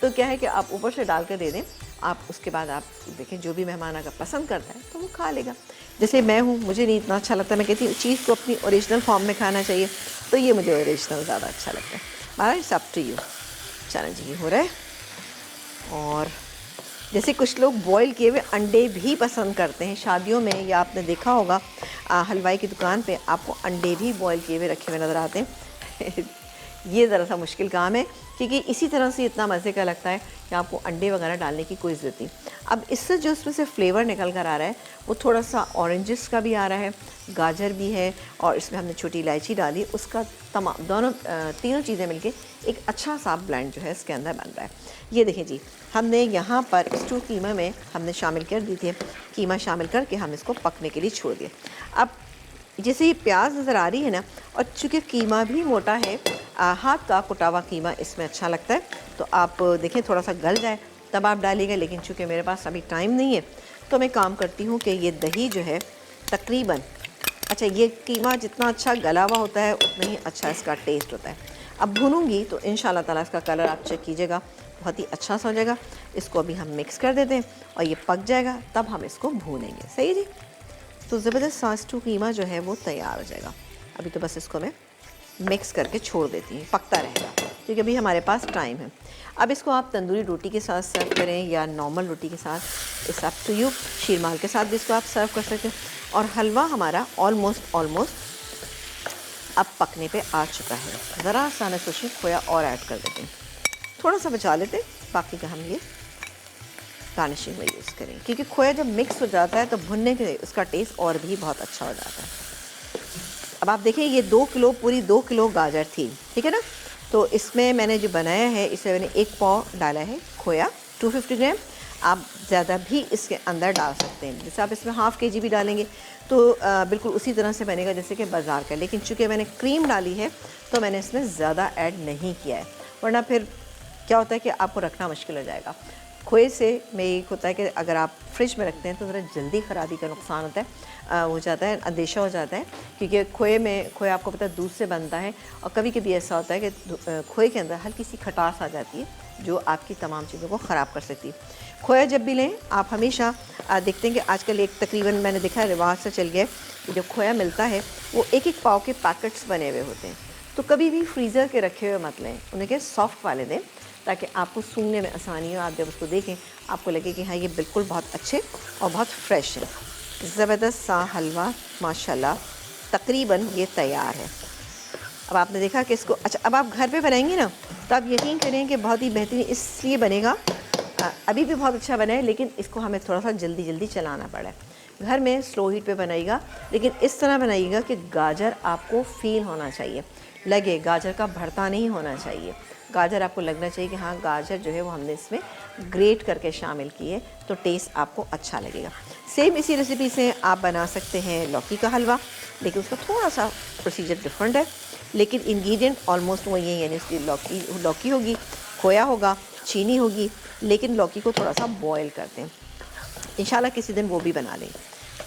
तो क्या है कि आप ऊपर से डाल कर दे दें। आप उसके बाद आप देखें जो भी मेहमान अगर पसंद करता है तो वो खा लेगा। जैसे मैं हूँ, मुझे नहीं इतना अच्छा लगता, मैं कहती हूँ चीज़ को अपनी ओरिजिनल फॉर्म में खाना चाहिए, तो ये मुझे ओरिजिनल ज़्यादा अच्छा लगता है। हमारा इट्स अप टू यू। चलें जी, हो रहा है। और जैसे कुछ लोग बॉईल किए हुए अंडे भी पसंद करते हैं शादियों में, या आपने देखा होगा हलवाई की दुकान पे आपको अंडे भी बॉईल किए हुए रखे हुए नज़र आते हैं। ये ज़रा सा मुश्किल काम है क्योंकि इसी तरह से इतना मज़े का लगता है कि आपको अंडे वगैरह डालने की कोई ज़रूरत नहीं। अब इससे जो उसमें से फ्लेवर निकल कर आ रहा है वो थोड़ा सा ऑरेंजेस का भी आ रहा है, गाजर भी है और इसमें हमने छोटी इलायची डाली, उसका तमाम दोनों तीनों चीज़ें मिलके एक अच्छा सा ब्लेंड जो है इसके अंदर बन रहा है। ये देखें जी, हमने यहाँ पर स्टू कीमा में हमने शामिल कर दी थी, कीमा शामिल करके हम इसको पकने के लिए छोड़ दिया। अब जैसे ये प्याज नज़र आ रही है ना, और चूँकि कीमा भी मोटा है, हाथ का कुटा हुआ कीमा इसमें अच्छा लगता है, तो आप देखें थोड़ा सा गल जाए तब आप डालिएगा। लेकिन चूँकि मेरे पास अभी टाइम नहीं है तो मैं काम करती हूँ कि ये दही जो है तकरीबन, अच्छा ये कीमा जितना अच्छा गला हुआ होता है उतना ही अच्छा इसका टेस्ट होता है। अब भूनूंगी तो इंशाल्लाह ताला इसका कलर आप चेक कीजिएगा बहुत ही अच्छा सा हो जाएगा। इसको अभी हम मिक्स कर देते हैं और ये पक जाएगा तब हम इसको भूनेंगे। सही जी, तो ज़बरदस्त सा स्टू कीमा जो है वो तैयार हो जाएगा। अभी तो बस इसको मैं मिक्स करके छोड़ देती हूँ, पकता रहेगा क्योंकि अभी हमारे पास टाइम है। अब इसको आप तंदूरी रोटी के साथ सर्व करें या नॉर्मल रोटी के साथ, it's up to you. Sheermal के साथ भी इसको आप सर्व कर सकते हैं। और हलवा हमारा ऑलमोस्ट अब पकने पे आ चुका है। ज़रा सा मैं सोची खोया और ऐड कर देते हैं, थोड़ा सा बचा लेते हैं, बाकी का हम ये गार्निशिंग में यूज़ करें क्योंकि खोया जब मिक्स हो जाता है तो भुनने के उसका टेस्ट और भी बहुत अच्छा हो जाता है। अब आप देखें ये 2 किलो पूरी 2 किलो गाजर थी, ठीक है ना, तो इसमें मैंने जो बनाया है इसमें मैंने 1 पाव डाला है खोया 250 ग्राम। आप ज़्यादा भी इसके अंदर डाल सकते हैं, जैसे आप इसमें हाफ़ kg भी डालेंगे तो बिल्कुल उसी तरह से बनेगा जैसे कि बाज़ार का। लेकिन चूँकि मैंने क्रीम डाली है तो मैंने इसमें ज़्यादा ऐड नहीं किया है, वरना फिर क्या होता है कि आपको रखना मुश्किल हो जाएगा। खोए से में एक होता है कि अगर आप फ्रिज में रखते हैं तो ज़रा जल्दी ख़राबी का नुकसान होता है, हो जाता है, अंदेशा हो जाता है, क्योंकि खोए आपको पता है दूध से बनता है, और कभी कभी ऐसा होता है कि खोए के अंदर हल्की सी खटास आ जाती है जो आपकी तमाम चीज़ों को ख़राब कर सकती है। खोया जब भी लें आप हमेशा देखते हैं कि आजकल एक तकरीबन मैंने देखा है रिवाज से चल गया कि जो खोया मिलता है वो एक एक पाव के पैकेट्स बने हुए होते हैं, तो कभी भी फ्रीज़र के रखे हुए मत लें, उन्हें क्या सॉफ्ट वाले दें ताकि आपको सूंघने में आसानी हो। आप जब उसको देखें आपको लगे कि हाँ ये बिल्कुल बहुत अच्छे और बहुत फ्रेश है। ज़बरदस्त सा हलवा माशाल्लाह तकरीबन ये तैयार है। अब आपने देखा कि इसको अच्छा अब आप घर पे बनाएंगे ना तो आप यकीन करें कि बहुत ही बेहतरीन इसलिए बनेगा, अभी भी बहुत अच्छा बना है लेकिन इसको हमें थोड़ा सा जल्दी चलाना पड़ा है। घर में स्लो हीट पे बनाइएगा, लेकिन इस तरह बनाइएगा कि गाजर आपको फ़ील होना चाहिए, लगे, गाजर का भरता नहीं होना चाहिए। गाजर आपको लगना चाहिए कि हाँ गाजर जो है वो हमने इसमें ग्रेट करके शामिल की है, तो टेस्ट आपको अच्छा लगेगा। सेम इसी रेसिपी से आप बना सकते हैं लौकी का हलवा, लेकिन उसका थोड़ा सा प्रोसीजर डिफरेंट है, लेकिन इंग्रेडिएंट ऑलमोस्ट वही है, यानी उसकी लौकी होगी, खोया होगा, चीनी होगी, लेकिन लौकी को थोड़ा सा बॉयल करते हैं। इंशाल्लाह किसी दिन वो भी बना लें।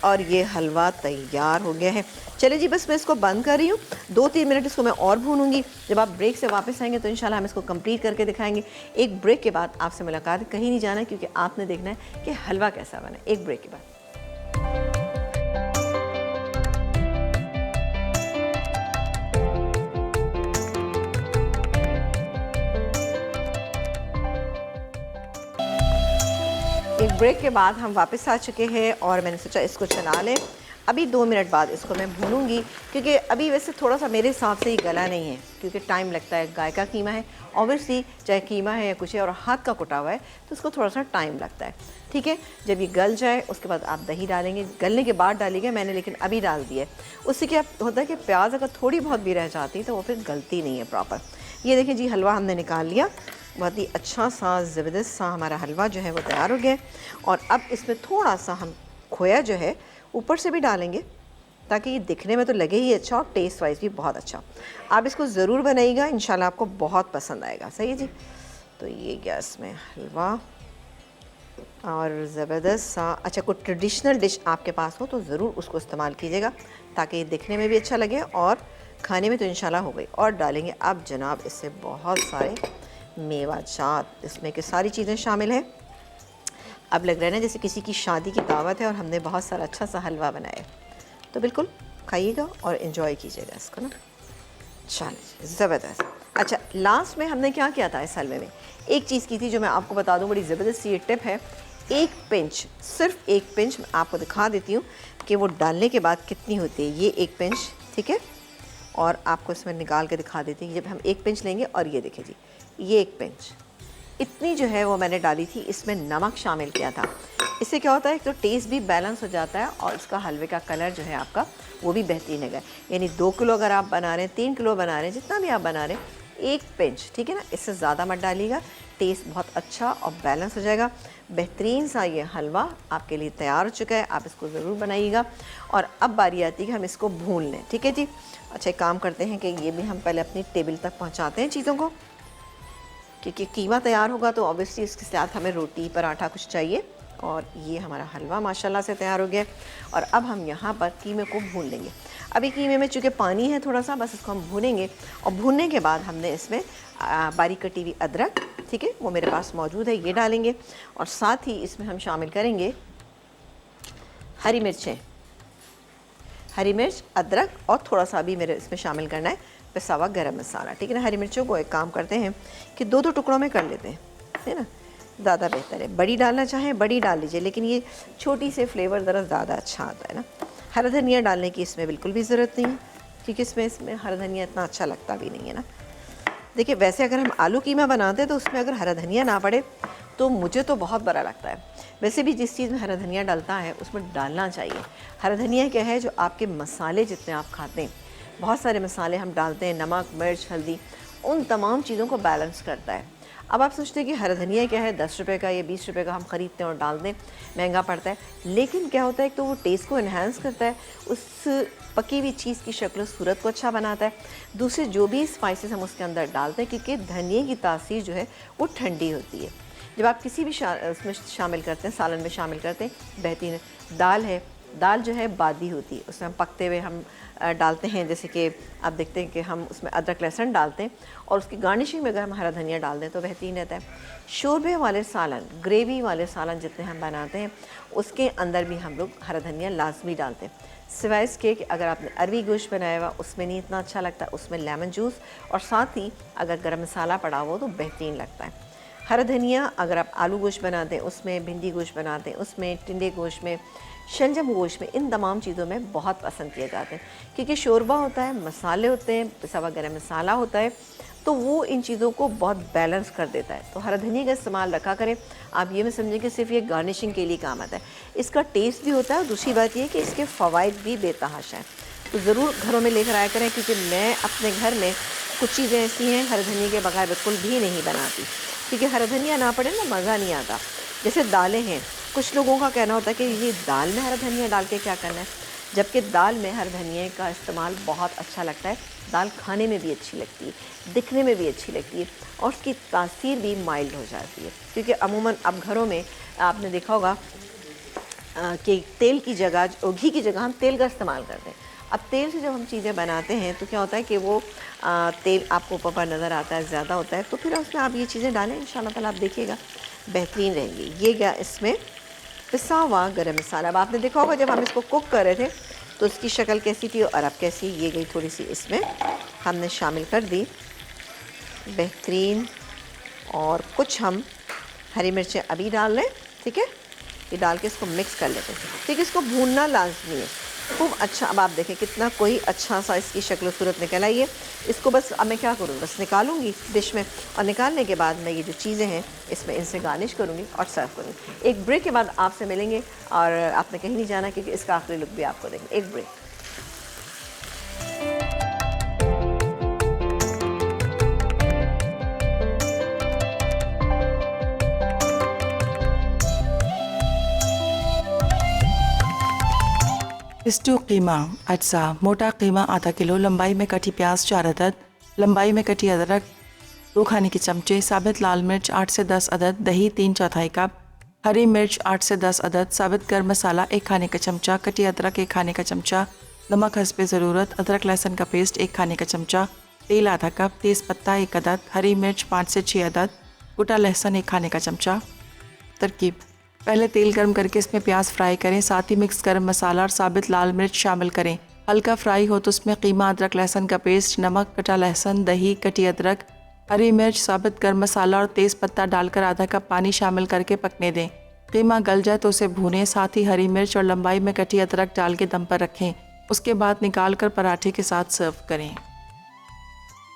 और ये हलवा तैयार हो गया है। चलिए जी बस मैं इसको बंद कर रही हूँ, 2-3 मिनट इसको मैं और भूनूंगी। जब आप ब्रेक से वापस आएंगे तो इंशाल्लाह हम इसको कंप्लीट करके दिखाएंगे। एक ब्रेक के बाद आपसे मुलाकात, कहीं नहीं जाना क्योंकि आपने देखना है कि हलवा कैसा बना। एक ब्रेक के बाद। एक ब्रेक के बाद हम वापस आ चुके हैं और मैंने सोचा इसको चला लें। अभी 2 मिनट बाद इसको मैं भूनूंगी, क्योंकि अभी वैसे थोड़ा सा मेरे हिसाब से ही गला नहीं है, क्योंकि टाइम लगता है। गाय का कीमा है, ऑब्वियसली चाहे कीमा है या कुछ है और हाथ का कुटा हुआ है तो उसको थोड़ा सा टाइम लगता है। ठीक है, जब ये गल जाए उसके बाद आप दही डालेंगे, गलने के बाद डालिएगा, मैंने लेकिन अभी डाल दिया है। उससे क्या होता है कि प्याज अगर थोड़ी बहुत भी रह जाती है तो वो फिर गलती नहीं है प्रॉपर। ये देखिए जी हलवा हमने निकाल लिया, बहुत ही अच्छा सा ज़बरदस्त सा हमारा हलवा जो है वो तैयार हो गया। और अब इसमें थोड़ा सा हम खोया जो है ऊपर से भी डालेंगे ताकि ये दिखने में तो लगे ही अच्छा और टेस्ट वाइज भी बहुत अच्छा। आप इसको ज़रूर बनाइएगा, इंशाल्लाह आपको बहुत पसंद आएगा। सही है जी। तो ये गया इसमें हलवा और ज़बरदस्त सा। अच्छा कोई ट्रेडिशनल डिश आपके पास हो तो ज़रूर उसको इस्तेमाल कीजिएगा ताकि ये दिखने में भी अच्छा लगे और खाने में तो इंशाल्लाह हो गई। और डालेंगे अब जनाब इससे बहुत सारे मेवा जात, इसमें की सारी चीज़ें शामिल हैं। अब लग रहा है ना जैसे किसी की शादी की दावत है और हमने बहुत सारा अच्छा सा हलवा बनाया, तो बिल्कुल खाइएगा और इन्जॉय कीजिएगा इसको ना। चलिए ज़बरदस्त। अच्छा लास्ट में हमने क्या किया था इस हलवे में, एक चीज़ की थी जो मैं आपको बता दूं, बड़ी ज़बरदस्त ये टिप है। एक पिंच, सिर्फ एक पिंच मैं आपको दिखा देती हूँ कि वो डालने के बाद कितनी होती है। ये एक पिंच, ठीक है, और आपको इसमें निकाल के दिखा देती हूँ। जब हम एक पिंच लेंगे और ये देखिए जी ये एक पिंच इतनी जो है वो मैंने डाली थी, इसमें नमक शामिल किया था। इससे क्या होता है तो टेस्ट भी बैलेंस हो जाता है और उसका हलवे का कलर जो है आपका वो भी बेहतरीन है। यानी 2 किलो अगर आप बना रहे हैं, 3 किलो बना रहे हैं, जितना भी आप बना रहे हैं, एक पिंच, ठीक है ना, इससे ज़्यादा मत डालिएगा। टेस्ट बहुत अच्छा और बैलेंस हो जाएगा। बेहतरीन सा ये हलवा आपके लिए तैयार हो चुका है, आप इसको ज़रूर बनाइएगा। और अब बारी आती है कि हम इसको भून लें, ठीक है जी। अच्छा एक काम करते हैं कि ये भी हम पहले अपनी टेबल तक पहुँचाते हैं चीज़ों को, क्योंकि कीमा तैयार होगा तो ऑब्वियसली इसके साथ हमें रोटी पराठा कुछ चाहिए। और ये हमारा हलवा माशाल्लाह से तैयार हो गया। और अब हम यहाँ पर कीमे को भून लेंगे। अभी कीमे में चूँकि पानी है थोड़ा सा, बस इसको हम भूनेंगे। और भूनने के बाद हमने इसमें बारीक कटी हुई अदरक, ठीक है, वो मेरे पास मौजूद है, ये डालेंगे। और साथ ही इसमें हम शामिल करेंगे हरी मिर्चें, हरी मिर्च, अदरक और थोड़ा सा भी मेरे इसमें शामिल करना है पिसा हुआ गरम मसाला, ठीक है ना। हरी मिर्चों को एक काम करते हैं कि 2-2 टुकड़ों में कर लेते हैं, है ना, ज़्यादा बेहतर है। बड़ी डालना चाहें बड़ी डाल लीजिए, लेकिन ये छोटी से फ्लेवर ज़रा ज़्यादा अच्छा आता है ना। हरा धनिया डालने की इसमें बिल्कुल भी ज़रूरत नहीं है, क्योंकि इसमें हरा धनिया इतना अच्छा लगता भी नहीं है ना। देखिए वैसे अगर हम आलू कीमा बनाते हैं तो उसमें अगर हरा धनिया ना पड़े तो मुझे तो बहुत बुरा लगता है। वैसे भी जिस चीज़ में हरा धनिया डलता है उसमें डालना चाहिए। हरा धनिया क्या है, जो आपके मसाले जितने आप खाते हैं, बहुत सारे मसाले हम डालते हैं, नमक, मिर्च, हल्दी, उन तमाम चीज़ों को बैलेंस करता है। अब आप सोचते हैं कि हरा धनिया क्या है, 10 रुपये का या 20 रुपये का हम ख़रीदते हैं और डाल दें, महंगा पड़ता है। लेकिन क्या होता है, एक तो वो टेस्ट को इन्हांस करता है, उस पकी हुई चीज़ की शक्ल सूरत को अच्छा बनाता है। दूसरे जो भी स्पाइसेस हम उसके अंदर डालते हैं, क्योंकि धनिए की तासीर जो है वो ठंडी होती है। जब आप किसी भी उसमें शामिल करते हैं, सालन में शामिल करते हैं, बेहतरीन है। दाल है, दाल जो है बादी होती है, उसमें हम पकते हुए हम डालते हैं, जैसे कि आप देखते हैं कि हम उसमें अदरक लहसुन डालते हैं और उसकी गार्निशिंग में अगर हम हरा धनिया डाल दें तो बेहतरीन रहता है। शोरबे वाले सालन, ग्रेवी वाले सालन जितने हम बनाते हैं उसके अंदर भी हम लोग हरा धनिया लाजमी डालते हैं। सिवाय इसके कि अगर आपने अरवी गोश्त बनाया हुआ उसमें नहीं इतना अच्छा लगता, उसमें लेमन जूस और साथ ही अगर गरम मसाला पड़ा हो तो बेहतरीन लगता है। हरा धनिया अगर आप आलू गोश्त बनाते हैं उसमें, भिंडी गोश्त बनाते हैं उसमें, टिंडे गोश्त में, शलजम गोश्त में, इन तमाम चीज़ों में बहुत पसंद किए जाते हैं, क्योंकि शोरबा होता है, मसाले होते हैं, पिसा हुआ गरम मसाला होता है, तो वो इन चीज़ों को बहुत बैलेंस कर देता है। तो हरा धनिया का इस्तेमाल रखा करें। आप ये में समझें कि सिर्फ ये गार्निशिंग के लिए काम आता है, इसका टेस्ट भी होता है और दूसरी बात ये कि इसके फ़वाइद भी बेतहाशा हैं। तो ज़रूर घरों में लेकर आया करें, क्योंकि मैं अपने घर में कुछ चीज़ें ऐसी हैं हरा धनिया के बगैर बिल्कुल भी नहीं बनाती, क्योंकि हरा धनिया ना पड़े ना मज़ा नहीं आता। जैसे दालें हैं, कुछ लोगों का कहना होता है कि ये दाल में हरा धनिया डाल के क्या करना है, जबकि दाल में हरा धनिया का इस्तेमाल बहुत अच्छा लगता है। दाल खाने में भी अच्छी लगती है, दिखने में भी अच्छी लगती है और उसकी तासीर भी माइल्ड हो जाती है, क्योंकि अमूमन अब घरों में आपने देखा होगा कि तेल की जगह, घी की जगह हम तेल का इस्तेमाल करते हैं। अब तेल से जब हम चीज़ें बनाते हैं तो क्या होता है कि वो तेल आपको ऊपर नज़र आता है, ज़्यादा होता है, तो फिर उसमें आप ये चीज़ें डालें, इंशाल्लाह ताला आप देखिएगा बेहतरीन रहेंगी। ये गया इसमें पिसा हुआ गरम मसाला। अब आपने देखा होगा जब हम इसको कुक कर रहे थे तो इसकी शक्ल कैसी थी और अब कैसी, ये गई थोड़ी सी इसमें हमने शामिल कर दी, बेहतरीन। और कुछ हम हरी मिर्चें अभी डाल लें, ठीक है, ये डाल के इसको मिक्स कर लेते हैं, ठीक है। इसको भूनना लाजमी है खूब अच्छा। अब आप देखें कितना कोई अच्छा सा इसकी शक्ल सूरत निकल आई है। इसको बस अब मैं क्या करूँ, बस निकालूंगी डिश में और निकालने के बाद मैं ये जो चीज़ें हैं इसमें इनसे गार्निश करूँगी और सर्व करूँगी। एक ब्रेक के बाद आपसे मिलेंगे और आपने कहीं नहीं जाना, क्योंकि इसका आखिरी लुक भी आपको देंगे। एक ब्रेक। स्टू कीमा अज्जा। मोटा कीमा आधा किलो, लंबाई में कटी प्याज 4 अदद, लंबाई में कटी अदरक 2 खाने के चमचे, साबित लाल मिर्च 8 से 10 अदद, दही 3/4 कप, हरी मिर्च 8 से 10 अदद, साबित गर्म मसाला 1 खाने का चमचा, कटी अदरक 1 खाने का चमचा, नमक हस्बे ज़रूरत, अदरक लहसुन का पेस्ट 1 खाने का चमचा, तेल आधा कप, तेज़ पत्ता 1 अदद, हरी मिर्च 5 से 6 अदद, कुटा लहसुन 1 खाने का चमचा। तरकीब: पहले तेल गर्म करके इसमें प्याज फ्राई करें, साथ ही मिक्स गर्म मसाला और साबित लाल मिर्च शामिल करें। हल्का फ्राई हो तो उसमें कीमा, अदरक लहसुन का पेस्ट, नमक, कटा लहसुन, दही, कटी अदरक, हरी मिर्च, साबित गर्म मसाला और तेज़ पत्ता डालकर आधा कप पानी शामिल करके पकने दें। कीमा गल जाए तो उसे भूनें, साथ ही हरी मिर्च और लंबाई में कटी अदरक डाल के दम पर रखें। उसके बाद निकाल कर पराठे के साथ सर्व करें।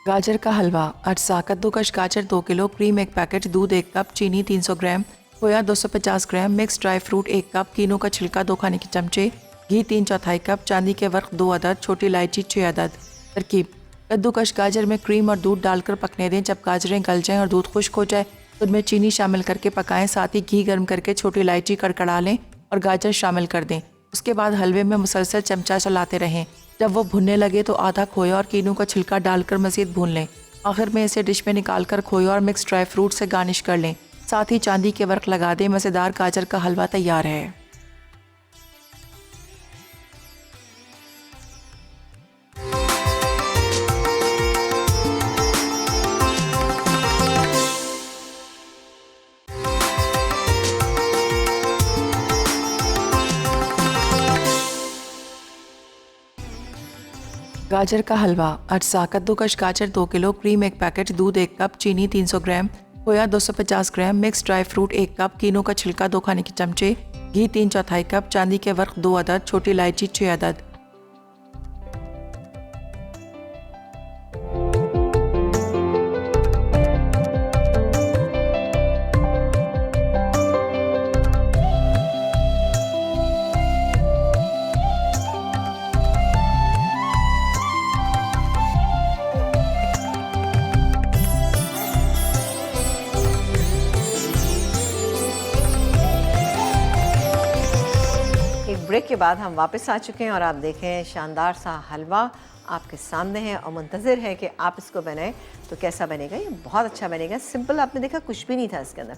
गाजर का हलवा अज्जा। कद्दूकश गाजर 2 किलो, क्रीम 1 पैकेट, दूध 1 कप, चीनी 300 ग्राम, खोया 250 ग्राम, मिक्स ड्राई फ्रूट 1 कप, कीनों का छिलका 2 खाने के चमचे, घी 3/4 कप, चांदी के वर्क 2 अदद, छोटी इलायची 6 अदद। तरकीब: कद्दूकश गाजर में क्रीम और दूध डालकर पकने दें। जब गाजरें गल जाएं और दूध खुश्क हो जाए तो उनमें चीनी शामिल करके पकाएं, साथ ही घी गर्म करके छोटी इलायची कड़कड़ा लें और गाजर शामिल कर दें। उसके बाद हलवे में मुसलसल चमचा चलाते रहें। जब वो भुनने लगे तो आधा खोया और कीनों का छिलका डालकर मज़ीद भून लें। आखिर में इसे डिश में निकाल कर खोया और मिक्स ड्राई फ्रूट से गार्निश कर लें, साथ ही चांदी के वर्क लगा दें। मज़ेदार गाजर का हलवा तैयार है। गाजर का हलवा अज्जा। कद्दूकश गाजर 2 किलो, क्रीम 1 पैकेट, दूध 1 कप, चीनी 300 ग्राम, खोया 250 ग्राम, मिक्स ड्राई फ्रूट 1 कप, कीनों का छिलका 2 खाने के चमचे, घी 3/4 कप, चांदी के वर्क 2 अदद, छोटी इलायची 6 अदद। ब्रेक के बाद हम वापस आ चुके हैं और आप देखें शानदार सा हलवा आपके सामने है और मुंतज़िर है कि आप इसको बनाएं तो कैसा बनेगा। ये बहुत अच्छा बनेगा, सिंपल, आपने देखा कुछ भी नहीं था इसके अंदर।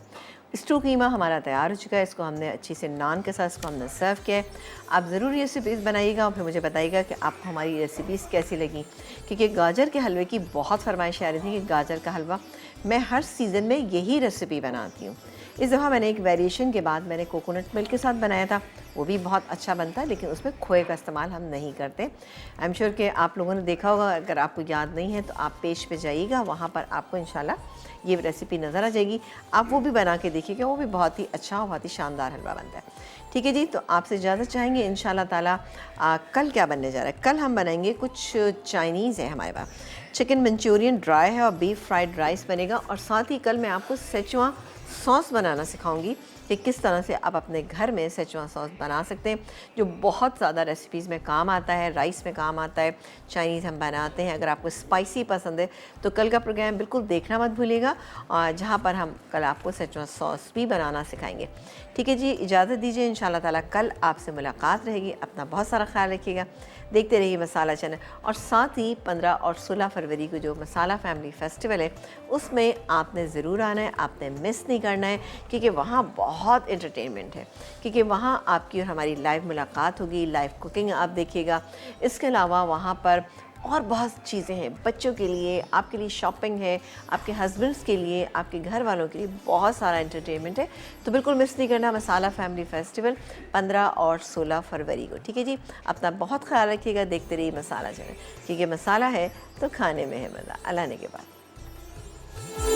स्टू कीमा हमारा तैयार हो चुका है, इसको हमने अच्छी से नान के साथ इसको हमने सर्व किया है। आप ज़रूर रेसिपीज़ बनाइएगा और फिर मुझे बताइएगा कि आपको हमारी रेसिपीज़ कैसी लगी, क्योंकि गाजर के हलवे की बहुत फरमाइश आ रही थी कि गाजर का हलवा मैं हर सीज़न में यही रेसिपी बनाती हूँ। इस दफ़ा मैंने एक वेरिएशन के बाद मैंने कोकोनट मिल्क के साथ बनाया था, वो भी बहुत अच्छा बनता है, लेकिन उसमें खोए का इस्तेमाल हम नहीं करते। आई एम श्योर कि आप लोगों ने देखा होगा, अगर आपको याद नहीं है तो आप पेज पे जाइएगा, वहाँ पर आपको इंशाल्लाह ये रेसिपी नज़र आ जाएगी। आप वो भी बना के देखिएगा, वो भी बहुत ही अच्छा और बहुत ही शानदार हलवा बनता है। ठीक है जी, तो आपसे इजाज़त चाहेंगे इंशाल्लाह ताला। कल क्या बनने जा रहा है? कल हम बनाएंगे कुछ चाइनीज़ है हमारे पास, चिकन मंचूरियन ड्राई है और बीफ फ्राइड राइस बनेगा, और साथ ही कल मैं आपको सेचुआन सॉस बनाना सिखाऊंगी कि किस तरह से आप अपने घर में सेचुआन सॉस बना सकते हैं, जो बहुत ज़्यादा रेसिपीज़ में काम आता है, राइस में काम आता है, चाइनीज़ हम बनाते हैं। अगर आपको स्पाइसी पसंद है तो कल का प्रोग्राम बिल्कुल देखना मत भूलिएगा, जहाँ पर हम कल आपको सेचुआन सॉस भी बनाना सिखाएंगे। ठीक है जी, इजाज़त दीजिए, इंशाल्लाह ताला कल आपसे मुलाकात रहेगी। अपना बहुत सारा ख्याल रखिएगा, देखते रहिए मसाला चैनल। और साथ ही 15 और 16 फरवरी को जो मसाला फैमिली फेस्टिवल है उसमें आपने ज़रूर आना है, आपने मिस नहीं करना है, क्योंकि वहाँ बहुत एंटरटेनमेंट है, क्योंकि वहाँ आपकी और हमारी लाइव मुलाकात होगी, लाइव कुकिंग आप देखिएगा। इसके अलावा वहाँ पर और बहुत चीज़ें हैं बच्चों के लिए, आपके लिए शॉपिंग है, आपके हस्बैंड्स के लिए, आपके घर वालों के लिए बहुत सारा एंटरटेनमेंट है। तो बिल्कुल मिस नहीं करना मसाला फैमिली फेस्टिवल 15 और 16 फरवरी को। ठीक है जी, अपना बहुत ख्याल रखिएगा, देखते रहिए मसाला चैनल, क्योंकि मसाला है तो खाने में है मज़ा। अल्लाह ने के बाद।